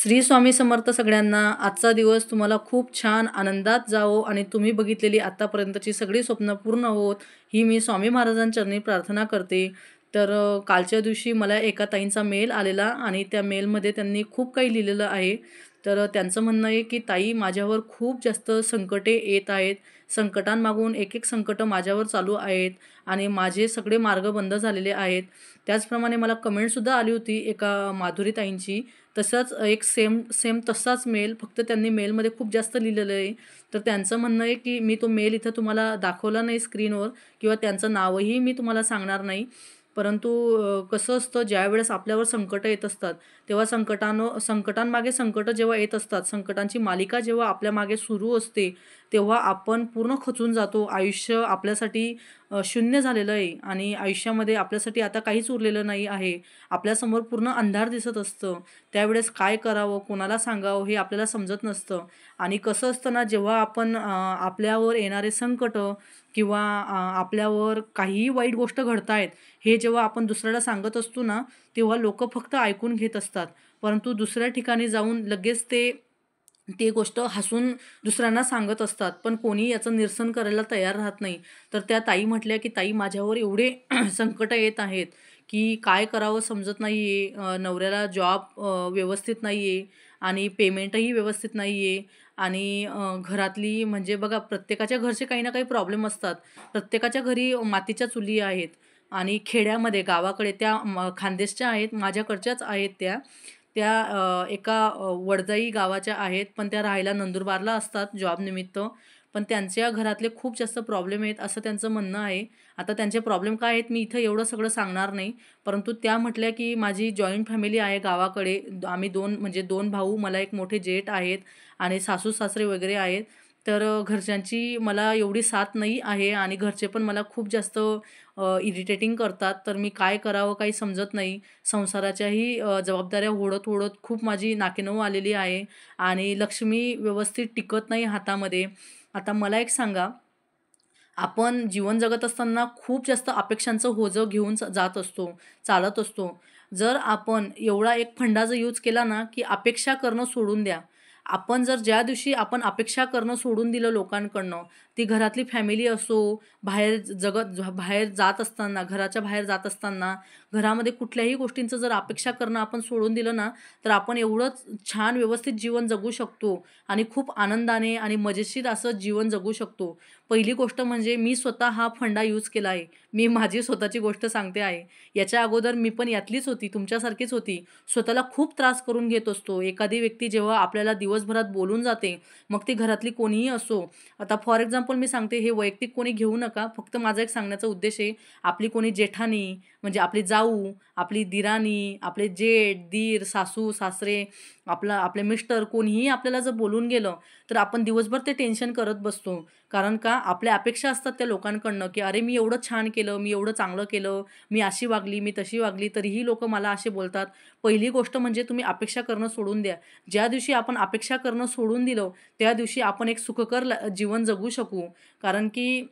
श्री स्वामी समर्थ सगळ्यांना. आजचा दिवस तुम्हाला खूप छान आनंदात जावो आणि तुम्ही बघितलेली आत्तापर्यंतची सगळी स्वप्न पूर्ण होत, ही मी स्वामी महाराजांचरणी प्रार्थना करते. तर कालच्या दिवशी मला एका ताईंचा मेल आलेला आणि त्या मेलमध्ये त्यांनी खूप काही लिहिलेलं आहे. तर त्यांचं म्हणणं आहे की ताई, माझ्यावर खूप जास्त संकटे येत आहेत. संकटांमागून एक संकटं माझ्यावर चालू आहेत आणि माझे सगळे मार्ग बंद झालेले आहेत. त्याचप्रमाणे मला कमेंटसुद्धा आली होती एका माधुरी ताईंची. तसंच एक सेम सेम तसाच मेल, फक्त त्यांनी मेलमध्ये खूप जास्त लिहिलेलं आहे. तर त्यांचं म्हणणं आहे की मी तो मेल इथं तुम्हाला दाखवला नाही स्क्रीनवर किंवा त्यांचं नावही मी तुम्हाला सांगणार नाही. परंतु कसं असतं, ज्यावेळेस आपल्यावर संकटं येत असतात, तेव्हा संकटांमागे संकटं जेव्हा येत असतात, संकटांची मालिका जेव्हा आपल्या मागे सुरू असते, तेव्हा आपण पूर्ण खचून जातो. आयुष्य आपल्यासाठी शून्य झालेलं आहे आणि आयुष्यामध्ये आपल्यासाठी आता काहीच उरलेलं नाही आहे. आपल्यासमोर पूर्ण अंधार दिसत असतं. त्यावेळेस काय करावं, कोणाला सांगावं हे आपल्याला समजत नसतं. आणि कसं असतं ना, जेव्हा आपण आपल्यावर येणारे संकटं किंवा आपल्यावर काहीही वाईट गोष्ट घडतायत, हे जेव्हा आपण दुसऱ्याला सांगत असतो ना, तेव्हा लोकं फक्त ऐकून घेत असतात. परंतु दुसऱ्या ठिकाणी जाऊन लगेच ते ते गोष्ट हसून दुसऱ्यांना सांगत असतात. पण कोणी याचं निरसन करायला तयार राहत नाही. तर त्या ताई म्हटल्या, की "ताई, माझ्यावर एवढे संकटं येत आहेत, की काय करावं समजत नाही आहे. नवऱ्याला जॉब व्यवस्थित नाही आहे आणि पेमेंटही व्यवस्थित नाही आहे आणि घरातली म्हणजे बघा, प्रत्येकाच्या घरचे काही ना काही प्रॉब्लेम असतात. प्रत्येकाच्या घरी मातीच्या चुली आहेत आणि खेड्यामध्ये, गावाकडे त्या खानदेशच्या आहेत, माझ्याकडच्याच आहेत त्या. त्या एका वडजाई गावाच्या आहेत, पण त्या राहायला नंदुरबारला असतात जॉबनिमित्त. पण त्यांच्या घरातले खूप जास्त प्रॉब्लेम आहेत, असं त्यांचं म्हणणं आहे. आता त्यांचे प्रॉब्लेम काय आहेत, मी इथं एवढं सगळं सांगणार नाही. परंतु त्या म्हटल्या, की माझी जॉइंट फॅमिली आहे गावाकडे. आम्ही 2 म्हणजे 2 भाऊ, मला एक मोठे जेठ आहेत आणि सासू-सासरे वगैरे आहेत. तर घरच्यांची मला एवढी साथ नाही आहे आणि घरचे पण मला खूप जास्त इरिटेटिंग करतात. तर मी काय करावं काही समजत नाही. संसाराच्याही जबाबदाऱ्या ओढत-ओढत खूप माझी नाकेनऊ आलेली आहे आणि लक्ष्मी व्यवस्थित टिकत नाही हातामध्ये. आता मला एक सांगा, आपण जीवन जगत असताना खूप जास्त अपेक्षांचं ओझं घेऊन जात असतो, चालत असतो. जर आपण एवढा एक फंडा जर यूज केला ना, की अपेक्षा करणं सोडून द्या. आपण जर ज्या दिवशी आपण अपेक्षा करणं सोडून दिलं लोकांकडनं, ती घरातली फॅमिली असो, बाहेर जात असताना, घराच्या बाहेर जात असताना, घरामध्ये कुठल्याही गोष्टींचं जर अपेक्षा करणं आपण सोडून दिलं ना, तर आपण एवढं छान व्यवस्थित जीवन जगू शकतो आणि खूप आनंदाने आणि मजेशीर असं जीवन जगू शकतो. पहिली गोष्ट म्हणजे मी स्वतः हा फंडा यूज केला आहे. मी माझी स्वतःची गोष्ट सांगते आहे. याच्या अगोदर मी पण यातलीच होती, तुमच्यासारखीच होती. स्वतःला खूप त्रास करून घेत असतो. एखादी व्यक्ती जेव्हा आपल्याला दिवसभरात बोलून जाते, मग ती घरातली कोणीही असो. आता फॉर एक्झाम्पल मी सांगते, हे वैयक्तिक कोणी घेऊ नका. फक्त माझा एक सांगण्याचा उद्देश आहे, आपली कोणी जेठानी म्हणजे आपली जाऊ, आपली दिराणी, आपले जेठ, दीर, सासू-सासरे, आपले मिस्टर कोणीही आपल्याला जर बोलून गेलं, तर आपण दिवसभर ते टेन्शन करत बसतो. कारण का आपल्या अपेक्षा असतात त्या लोकांकडनं, की "अरे, मी एवढं छान केलं, मी एवढं चांगलं केलं, मी अशी वागली, मी तशी वागली, तरीही लोकं मला असे बोलतात." पहिली गोष्ट म्हणजे तुम्ही अपेक्षा करणं सोडून द्या. ज्या दिवशी आपण अपेक्षा करणं सोडून दिलं, त्या दिवशी आपण एक सुखकर जीवन जगू शकू. कारण की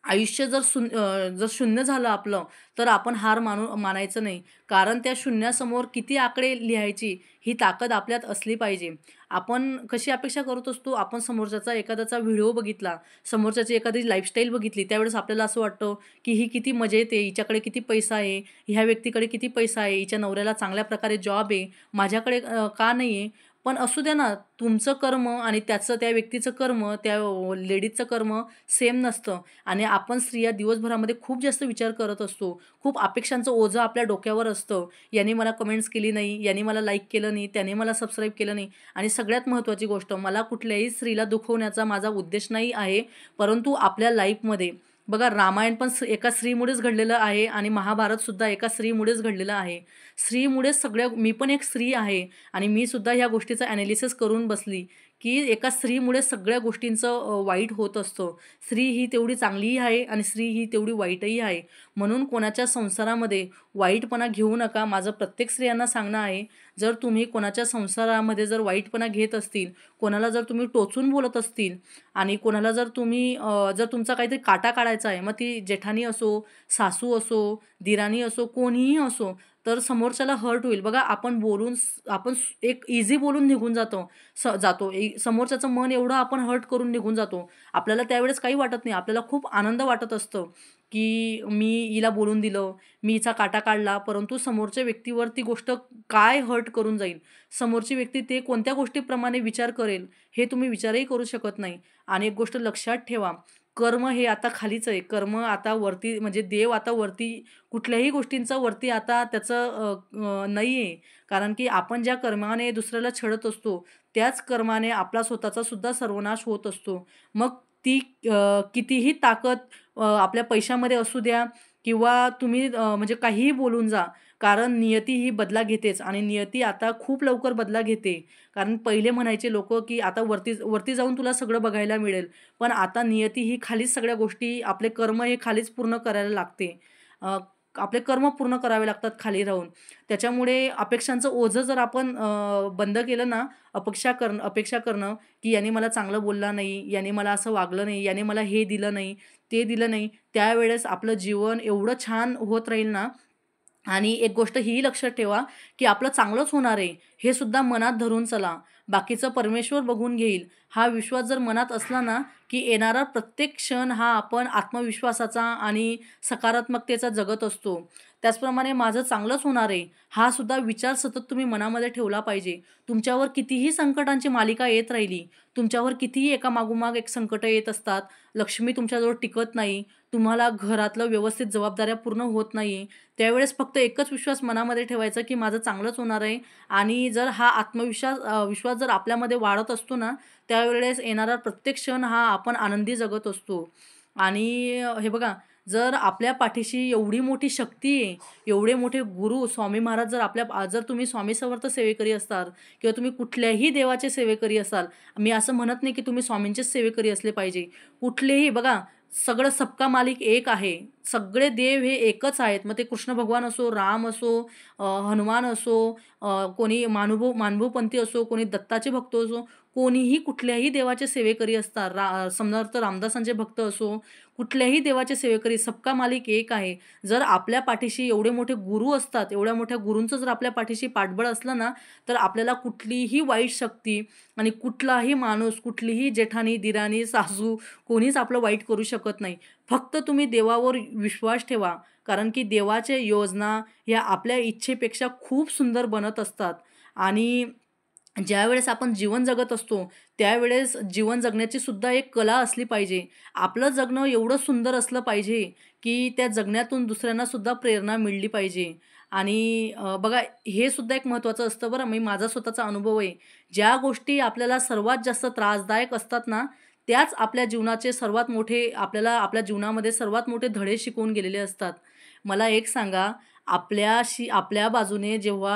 आयुष्य जर शून्य झालं आपलं, तर आपण हार मानायचं नाही. कारण त्या शून्यासमोर किती आकडे लिहायची ही ताकद आपल्यात असली पाहिजे. आपण कशी अपेक्षा करत असतो, आपण समोरच्याचा एखाद्याचा व्हिडिओ बघितला, समोरच्याची एखादी लाईफस्टाईल बघितली, त्यावेळेस आपल्याला असं वाटतं, की ही किती मजेत आहे, हिच्याकडे किती पैसा आहे, ह्या व्यक्तीकडे किती पैसा आहे, हिच्या नवऱ्याला चांगल्या प्रकारे जॉब आहे, माझ्याकडे का नाही आहे? पण असू द्या ना, तुमचं कर्म आणि त्या व्यक्तीचं कर्म, त्या लेडीजचं कर्म सेम नसतं. आणि आपण स्त्रिया दिवसभरामध्ये खूप जास्त विचार करत असतो. खूप अपेक्षांचं ओझं आपल्या डोक्यावर असतं. याने मला कमेंट्स केली नाही, याने मला लाईक केलं नाही, त्याने मला सबस्क्राईब केलं नाही आणि सगळ्यात महत्त्वाची गोष्ट, मला कुठल्याही स्त्रीला दुखवण्याचा माझा उद्देश नाही आहे. परंतु आपल्या लाईफमध्ये बघा, रामायण पण एका स्त्रीमुळेच घडलेलं आहे आणि महाभारतसुद्धा एका स्त्रीमुळेच घडलेलं आहे. स्त्रीमुळेच मी पण एक स्त्री आहे आणि मी सुद्धा ह्या गोष्टीचं ॲनालिसिस करून बसली, की एका स्त्रीमुळे सगळ्या गोष्टींचं वाईट होत असतं. स्त्री ही तेवढी चांगलीही आहे आणि स्त्री ही तेवढी वाईटही आहे. म्हणून कोणाच्या संसारामध्ये वाईटपणा घेऊ नका. माझं प्रत्येक स्त्रियांना सांगणं आहे, जर तुम्ही कोणाच्या संसारामध्ये जर वाईटपणा घेत असतील, कोणाला जर तुम्ही टोचून बोलत असतील आणि कोणाला जर तुम्ही जर तुमचा काहीतरी काटा काढायचा आहे, मग ती जेठानी असो, सासू असो, दिराणी असो, कोणीही असो, तर समोरच्याला हर्ट होईल. बघा आपण बोलून आपण एक इझी बोलून निघून जातो. समोरच्याचं मन एवढं आपण हर्ट करून निघून जातो. आपल्याला त्यावेळेस काही वाटत नाही. आपल्याला खूप आनंद वाटत असतं, की मी हिला बोलून दिलं, मी हिचा काटा काढला. परंतु समोरच्या व्यक्तीवर ती गोष्ट काय हर्ट करून जाईल, समोरची व्यक्ती ते कोणत्या गोष्टीप्रमाणे विचार करेल, हे तुम्ही विचारही करू शकत नाही. आणि एक गोष्ट लक्षात ठेवा, कर्म हे आता खालीच आहे. कर्म आता वरती म्हणजे देव आता वरती कुठल्याही गोष्टींचा वरती आता त्याचं नाही आहे. कारण की आपण ज्या कर्माने दुसऱ्याला छळत असतो, त्याच कर्माने आपला स्वतःचा सुद्धा सर्वनाश होत असतो. मग ती कितीही ताकद आपल्या पैशामध्ये असू द्या किंवा तुम्ही म्हणजे काहीही बोलून जा. कारण नियती ही बदला घेतेच आणि नियती आता खूप लवकर बदला घेते. कारण पहिले म्हणायचे लोकं, की आता वरती वरती जाऊन तुला सगळं बघायला मिळेल. पण आता नियती ही खालीच सगळ्या गोष्टी आपले कर्म हे खालीच पूर्ण करायला लागते. अ, आपले कर्म पूर्ण करावे लागतात खाली राहून. त्याच्यामुळे अपेक्षांचं ओझं जर आपण बंद केलं ना, अपेक्षा करणं, की याने मला चांगलं बोलला नाही, याने मला असं वागलं नाही, याने मला हे दिलं नाही, ते दिलं नाही. त्यावेळेस आपलं जीवन एवढं छान होत राहील ना. आणि एक गोष्ट ही लक्षात ठेवा, की आपलं चांगलंच होणार आहे, हे सुद्धा मनात धरून चला. बाकीचं परमेश्वर बघून घेईल. हा विश्वास जर मनात असला ना, की येणारा प्रत्येक क्षण हा आपण आत्मविश्वासाचा आणि सकारात्मकतेचा जगत असतो. त्याचप्रमाणे माझं चांगलंच होणार आहे, हा सुद्धा विचार सतत तुम्ही मनामध्ये ठेवला पाहिजे. तुमच्यावर कितीही संकटांची मालिका येत राहिली, तुमच्यावर कितीही एकामागोमाग एक संकटं येत असतात, लक्ष्मी तुमच्याजवळ टिकत नाही, तुम्हाला घरातलं व्यवस्थित जबाबदाऱ्या पूर्ण होत नाही, त्यावेळेस फक्त एकच विश्वास मनामध्ये ठेवायचा, की माझं चांगलंच होणार आहे. आणि जर हा विश्वास जर आपल्यामध्ये वाढत असतो ना, त्यावेळेस येणारा प्रत्येक क्षण हा आपण आनंदी जगत असतो. आणि हे बघा, जर आपल्या पाठीशी एवढी मोठी शक्ती आहे, एवढे मोठे गुरु स्वामी महाराज जर तुम्ही स्वामी समर्थ सेवेकरी असाल किंवा तुम्ही कुठल्याही देवाचे सेवेकरी असाल, मी असं म्हणत नाही, की तुम्ही स्वामींचेच सेवेकरी असले पाहिजे. कुठलेही बघा, सगळं सबका मालिक एक आहे. सगळे देव हे एकच आहेत. मग ते कृष्ण भगवान असो, राम असो, हनुमान असो, कोणी मानभूपंथी असो, कोणी दत्ताचे भक्त असो, कोणीही कुठल्याही देवाचे सेवेकरी असतात. समर्थ रामदासांचे भक्त असो, कुठल्याही देवाचे सेवेकरी, सबका मालिक एक आहे. जर आपल्या पाठीशी एवढे मोठे गुरु असतात, एवढ्या मोठ्या गुरूंचं जर आपल्या पाठीशी पाठबळ असलं ना, तर आपल्याला कुठलीही वाईट शक्ती आणि कुठलाही माणूस, कुठलीही जेठानी, दिराणी, सासू कोणीच आपलं वाईट करू शकत नाही. फक्त तुम्ही देवावर विश्वास ठेवा. कारण की देवाच्या योजना ह्या आपल्या इच्छेपेक्षा खूप सुंदर बनत असतात. आणि ज्यावेळेस आपण जीवन जगत असतो, त्यावेळेस जीवन जगण्याची सुद्धा एक कला असली पाहिजे. आपलं जगणं एवढं सुंदर असलं पाहिजे, की त्या जगण्यातून दुसऱ्यांना सुद्धा प्रेरणा मिळली पाहिजे. आणि बघा, हे सुद्धा एक महत्त्वाचं असतं बरं. मी माझा स्वतःचा अनुभव आहे. ज्या गोष्टी आपल्याला सर्वात जास्त त्रासदायक असतात ना, त्याच आपल्या जीवनाचे सर्वात मोठे आपल्याला आपल्या जीवनामध्ये सर्वात मोठे धडे शिकवून गेलेले असतात. मला एक सांगा, आपल्या बाजूने जेव्हा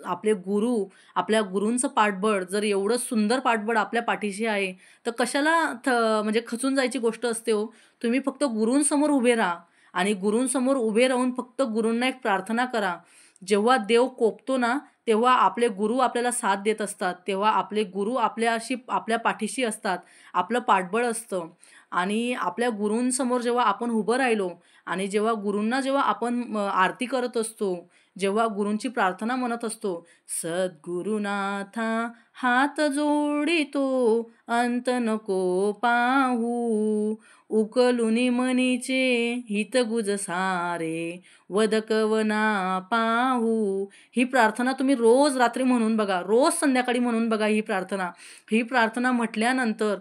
आपले गुरु, आपल्या गुरूंचं पाठबळ जर एवढं सुंदर पाठबळ आपल्या पाठीशी आहे, तर कशाला म्हणजे खचून जायची गोष्ट असते हो. तुम्ही फक्त गुरूंसमोर उभे राहा आणि गुरूंसमोर उभे राहून फक्त गुरूंना एक प्रार्थना करा. जेव्हा देव कोपतो ना, तेव्हा आपले गुरु आपल्याला साथ देत असतात. तेव्हा आपले गुरु आपल्या पाठीशी असतात. आपलं पाठबळ असतं. आणि आपल्या गुरूंसमोर जेव्हा आपण उभं राहिलो आणि जेव्हा आपण आरती करत असतो, जेव्हा गुरूंची प्रार्थना म्हणत असतो, सद्गुरुनाथा हात जोडितो, अंत नको पाहू, उकलुनी मनीचे हितगुज सारे, वदकवना पाहू. ही प्रार्थना तुम्ही रोज रात्री म्हणून बघा, रोज संध्याकाळी म्हणून बघा ही प्रार्थना. ही प्रार्थना म्हटल्यानंतर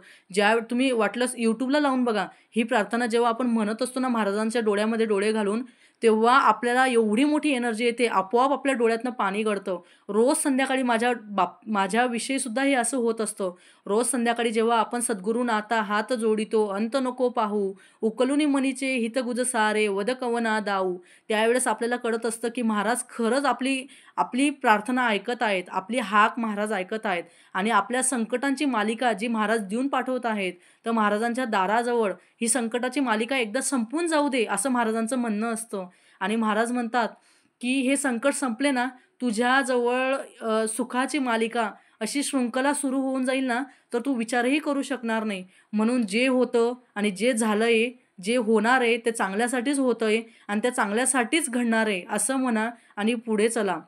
तुम्ही वाटलंच YouTubeला लावून बघा. ही प्रार्थना जेव्हा आपण म्हणत असतो ना महाराजांच्या डोळ्यामध्ये डोळे घालून, तेव्हा आपल्याला एवढी मोठी एनर्जी येते, आपोआप आपल्या डोळ्यातनं पाणी गळतं. रोज संध्याकाळी माझ्याविषयी सुद्धा हे असं होत असतं. रोज संध्याकाळी जेव्हा आपण सद्गुरुनाथा हात जोडितो, अंत नको पाहू, उकलुनी मनीचे हितगुज सारे, वद कवना दाऊ. त्यावेळेस आपल्याला कळत असतं, की महाराज खरंच आपली आपली प्रार्थना ऐकत आहेत. आपली हाक महाराज ऐकत आहेत आणि आपल्या संकटांची मालिका जी महाराज देऊन पाठवत आहेत, तर महाराजांच्या दाराजवळ ही संकटाची मालिका एकदा संपून जाऊ दे, असं महाराजांचं म्हणणं असतं. आणि महाराज म्हणतात, की हे संकट संपले ना, तुझ्याजवळ सुखाची मालिका अशी शृंखला सुरू होऊन जाईल ना, तर तू विचारही करू शकणार नाही. म्हणून जे होतं आणि जे झालंय जे होणार आहे ते चांगल्यासाठीच होतंय आणि त्या चांगल्यासाठीच घडणार आहे असं म्हणा आणि पुढे चला.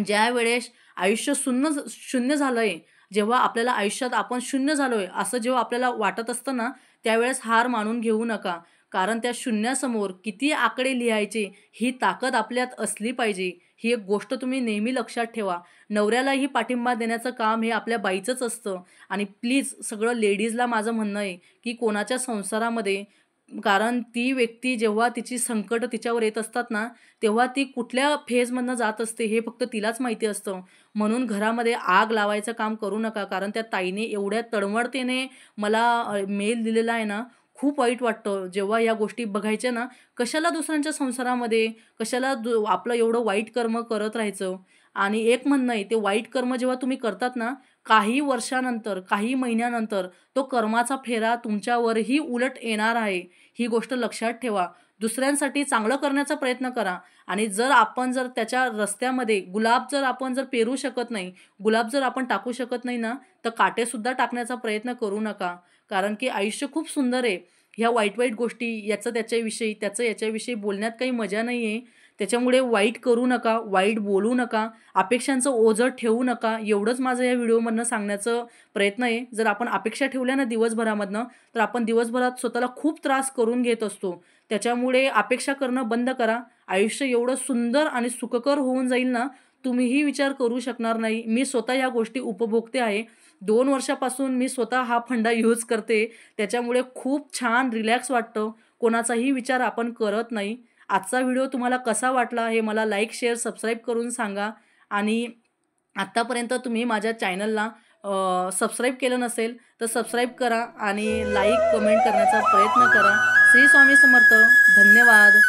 ज्यावेळेस आयुष्य शून्य झालंय, जेव्हा आपल्याला आयुष्यात आपण शून्य झालोय असं जेव्हा आपल्याला वाटत असतं ना, त्यावेळेस हार मानून घेऊ नका. कारण त्या शून्यासमोर किती आकडे लिहायचे ही ताकद आपल्यात असली पाहिजे. ही एक गोष्ट तुम्ही नेहमी लक्षात ठेवा. नवऱ्यालाही पाठिंबा देण्याचं काम हे आपल्या बाईचंच असतं आणि प्लीज सगळं लेडीजला माझं म्हणणं आहे, की कोणाच्या संसारामध्ये कारण ती व्यक्ती जेव्हा तिची संकटं तिच्यावर येत असतात ना, तेव्हा ती कुठल्या फेजमधनं जात असते हे फक्त तिलाच माहिती असतं. म्हणून घरामध्ये आग लावायचं काम करू नका. कारण त्या ताईने एवढ्या तळमळतेने मला मेल दिलेला आहे ना, खूप वाईट वाटतं. जेव्हा या गोष्टी बघायच्या ना, कशाला दुसऱ्यांच्या संसारामध्ये, कशाला आपलं एवढं वाईट कर्म करत राहायचं. आणि एक म्हणणं आहे, ते वाईट कर्म जेव्हा तुम्ही करतात ना, काही वर्षानंतर, काही महिन्यानंतर तो कर्माचा फेरा तुमच्यावरही उलट येणार आहे. ही गोष्ट लक्षात ठेवा. दुसऱ्यांसाठी चांगलं करण्याचा प्रयत्न करा आणि जर आपण त्याच्या रस्त्यामध्ये गुलाब जर आपण जर पेरू शकत नाही, गुलाब जर आपण टाकू शकत नाही ना, तर काटेसुद्धा टाकण्याचा प्रयत्न करू नका. कारण की आयुष्य खूप सुंदर आहे. ह्या वाईट-वाईट गोष्टी याचं त्याच्याविषयी, त्याचं याच्याविषयी बोलण्यात काही मजा नाही आहे. त्याच्यामुळे वाईट करू नका, वाईट बोलू नका, अपेक्षांचं ओझं ठेवू नका. एवढंच माझं या व्हिडिओमधनं सांगण्याचं प्रयत्न आहे. जर आपण अपेक्षा ठेवल्या ना दिवसभरामधनं, तर आपण दिवसभरात स्वतःला खूप त्रास करून घेत असतो. त्याच्यामुळे अपेक्षा करणं बंद करा. आयुष्य एवढं सुंदर आणि सुखकर होऊन जाईल ना, तुम्हीही विचार करू शकणार नाही. मी स्वतः ह्या गोष्टी उपभोगते आहे. 2 वर्षापासून मी स्वतः हा फंडा यूज करते. त्याच्यामुळे खूप छान रिलॅक्स वाटतं. कोणाचाही विचार आपण करत नाही. आजचा व्हिडिओ तुम्हाला कसा वाटला हे मला लाईक, शेअर, सबस्क्राईब करून सांगा आणि आत्तापर्यंत तुम्ही माझ्या चॅनलला सबस्क्राईब केलं नसेल तर सबस्क्राईब करा आणि लाईक, कमेंट करण्याचा प्रयत्न करा. श्री स्वामी समर्थ. धन्यवाद.